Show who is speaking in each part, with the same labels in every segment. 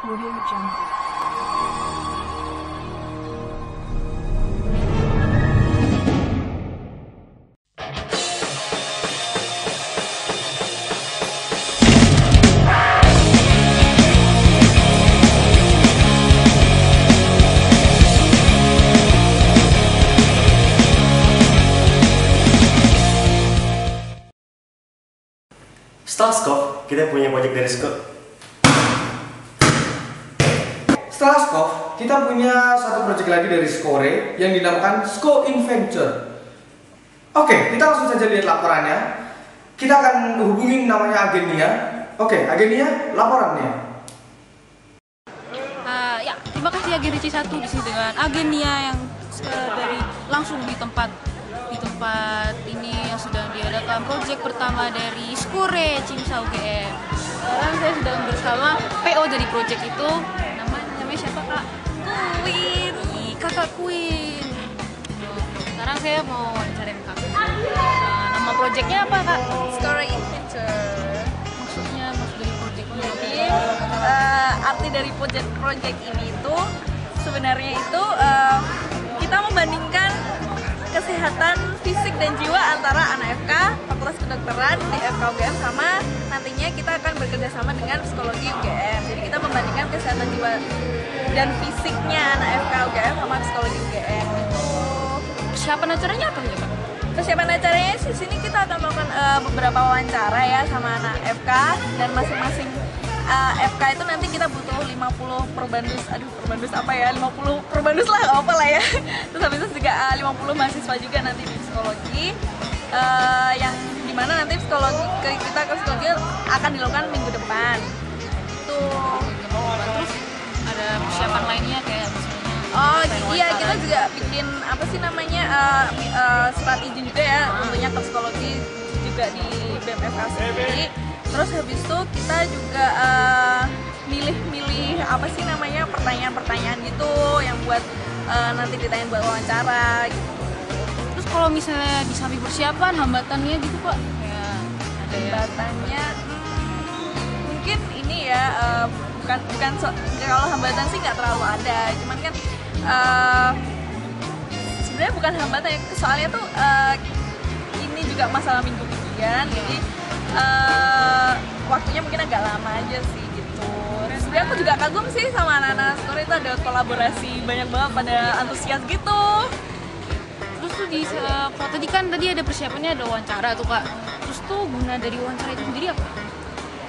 Speaker 1: Audio Jungle.
Speaker 2: Setelah Skop, kita punya project dari Skop.
Speaker 3: Setelah Skop, kita punya satu project lagi dari Skore yang dinamakan Sko Inventure. Oke, kita langsung saja lihat laporannya. Kita akan hubungin namanya Agenia. Oke, Agenia, laporannya.
Speaker 4: Ya, terima kasih Agen C1 di sini dengan Agenia yang dari langsung di tempat ini yang sudah diadakan proyek pertama dari Skore Cimsa UGM. Sekarang saya sedang bersama PO dari proyek itu. Namanya siapa Kak? Queen, Kakak Queen. Sekarang saya mau wawancarain Kakak. Nama proyeknya apa Kak?
Speaker 5: Skore Inventure.
Speaker 4: Maksud dari proyek ini.
Speaker 5: Jadi arti dari project ini itu sebenarnya itu kita membandingkan kesehatan fisik dan jiwa antara anak FK, Fakultas Kedokteran di FK UGM sama nantinya kita akan bekerja sama dengan psikologi UGM. Jadi kita membandingkan kesehatan jiwa dan fisiknya anak FK UGM sama psikologi UGM.
Speaker 4: Persiapan acaranya apa ya Kak?
Speaker 5: Persiapan acaranya di sini kita akan melakukan beberapa wawancara ya sama anak FK dan masing-masing FK itu nanti kita butuh 50 perbandus apa ya, 50 perbandus lah, nggak apa lah ya. Terus habis itu juga 50 mahasiswa juga nanti di psikologi yang dimana nanti kita ke psikologi akan dilakukan minggu depan itu.
Speaker 4: Terus ada persiapan lainnya kayak misalnya
Speaker 5: iya, kita juga bikin apa sih namanya surat izin juga ya tentunya ke psikologi juga di BMFK sendiri. Terus habis itu kita juga milih-milih apa sih namanya pertanyaan-pertanyaan gitu yang buat nanti ditanyain buat wawancara gitu.
Speaker 4: Terus kalau misalnya di samping persiapan hambatannya gitu Pak? Ya, ada ya.
Speaker 5: Hambatannya mungkin ini ya bukan kalau hambatan sih nggak terlalu ada, cuman kan sebenarnya bukan hambatan ya, soalnya tuh ini juga masalah minggu ujian, jadi waktunya mungkin agak lama aja sih gitu. Sebenarnya aku juga kagum sih sama anak-anak Skore, itu ada kolaborasi banyak banget, pada antusias gitu.
Speaker 4: Terus tuh kalau tadi ada persiapannya, ada wawancara tuh Kak. Terus tuh guna dari wawancara itu sendiri apa?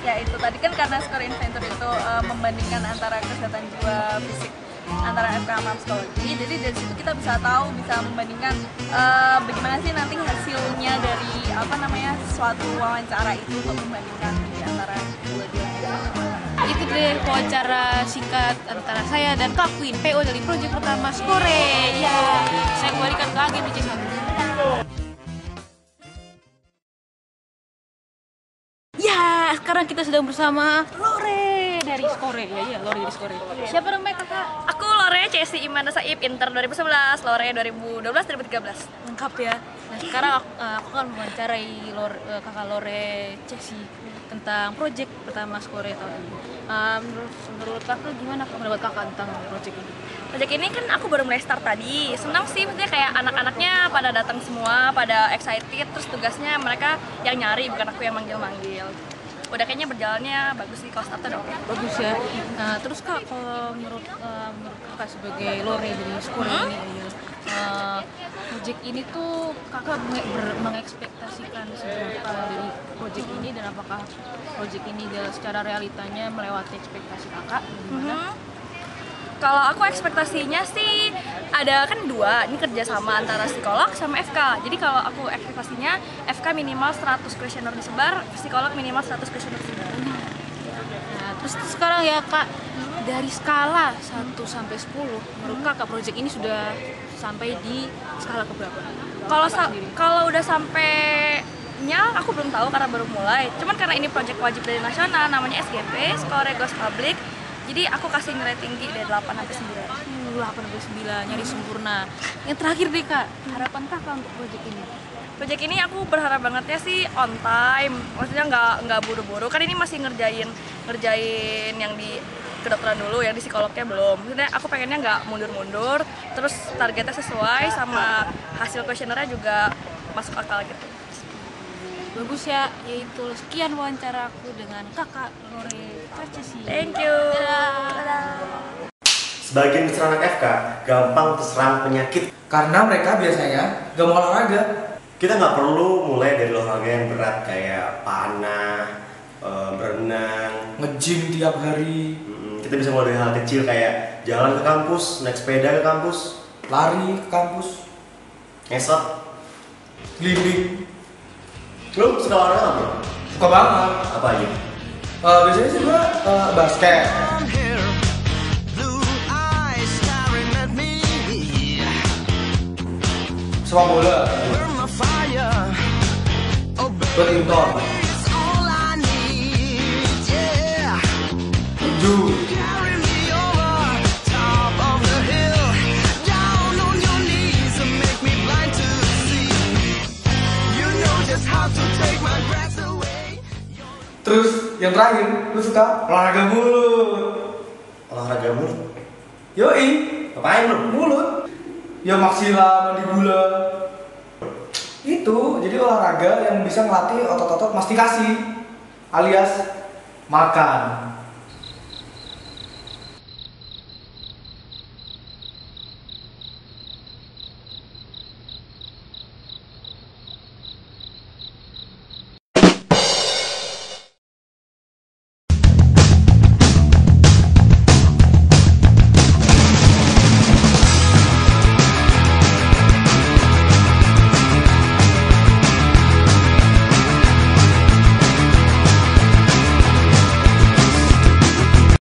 Speaker 5: Ya itu tadi kan karena Skore Inventure itu membandingkan antara kesehatan jiwa fisik antara FK sama psikologi, jadi dari situ kita bisa tahu, bisa membandingkan bagaimana sih nanti hasilnya dari apa namanya suatu wawancara itu untuk membandingkan di antara dua-duanya.
Speaker 4: Itu deh wawancara singkat antara saya dan Kak Queen, PO dari proyek pertama Skore. Ya, saya kembalikan ke Agen C1. Ya, sekarang kita sedang bersama Lore dari Skore. Ya, Lore dari Skore. Siapa namanya Kakak?
Speaker 5: Aku Lore Cesi Imanda Saib, Inter 2011, Lore 2012-2013.
Speaker 4: Lengkap ya. Nah, sekarang aku akan mewawancarai Kakak Lore Cesi tentang proyek pertama Skore tahun ini. Menurut Kakak gimana pendapat Kakak tentang proyek ini?
Speaker 5: Proyek ini kan aku baru mulai start tadi, senang sih, maksudnya kayak anak-anaknya pada datang semua, pada excited, terus tugasnya mereka yang nyari, bukan aku yang manggil-manggil. Udah kayaknya berjalannya bagus sih kalau startnya udah oke.
Speaker 4: Bagus ya. Nah, terus Kak, kalau menurut Kakak sebagai Lore dari Skore ini, proyek ini tuh Kakak mengekspektasikan seberapa dari proyek ini, dan apakah proyek ini secara realitanya melewati ekspektasi Kakak? Gimana?
Speaker 5: Kalau aku ekspektasinya sih ada kan dua, ini kerjasama antara psikolog sama FK. Jadi kalau aku ekspektasinya FK minimal 100 kuesioner disebar, psikolog minimal 100 kuesioner disebar.
Speaker 4: Nah, terus sekarang ya Kak, dari skala 1 sampai 10, menurut Kakak proyek ini sudah sampai di skala keberapa?
Speaker 5: Kalau udah sampainya aku belum tahu karena baru mulai. Cuman karena ini proyek wajib dari nasional, namanya SGP, Skore Goes Public. Jadi aku kasih nilai tinggi dari 8 sampai 9.
Speaker 4: 8 sampai 9, nyari sempurna. Yang terakhir deh Kak, harapan Kakak untuk proyek ini?
Speaker 5: Proyek ini aku berharap bangetnya sih on time, maksudnya nggak buru-buru. Kan ini masih ngerjain yang di kedokteran dulu, yang di psikolognya belum. Maksudnya aku pengennya nggak mundur-mundur, terus targetnya sesuai sama hasil kuesionernya juga masuk akal gitu.
Speaker 4: Bagus ya, yaitu sekian wawancara aku dengan kakak Lore Karcesi.
Speaker 5: Thank you.
Speaker 2: Sebagian besar anak FK gampang terserang penyakit.
Speaker 3: Karena mereka biasanya gak mau olahraga.
Speaker 2: Kita nggak perlu mulai dari olahraga yang berat kayak panah, berenang,
Speaker 3: Nge-gym tiap hari,
Speaker 2: Kita bisa mulai dari hal kecil kayak jalan ke kampus, naik sepeda ke kampus,
Speaker 3: lari ke kampus,
Speaker 2: ngesot.
Speaker 3: glimbing.
Speaker 2: Lu suka olahraga apa?
Speaker 3: Suka banget.
Speaker 2: Apa aja?
Speaker 3: Biasanya sih gue basket. Sepak bola. Badminton. Tinju. Terus yang terakhir, lu suka olahraga mulut.
Speaker 2: Olahraga mulut.
Speaker 3: Yoi,
Speaker 2: Ngapain lu?
Speaker 3: mulut. Ya maksila, mandibula. Itu jadi olahraga yang bisa ngelatih otot-otot mastikasi alias makan.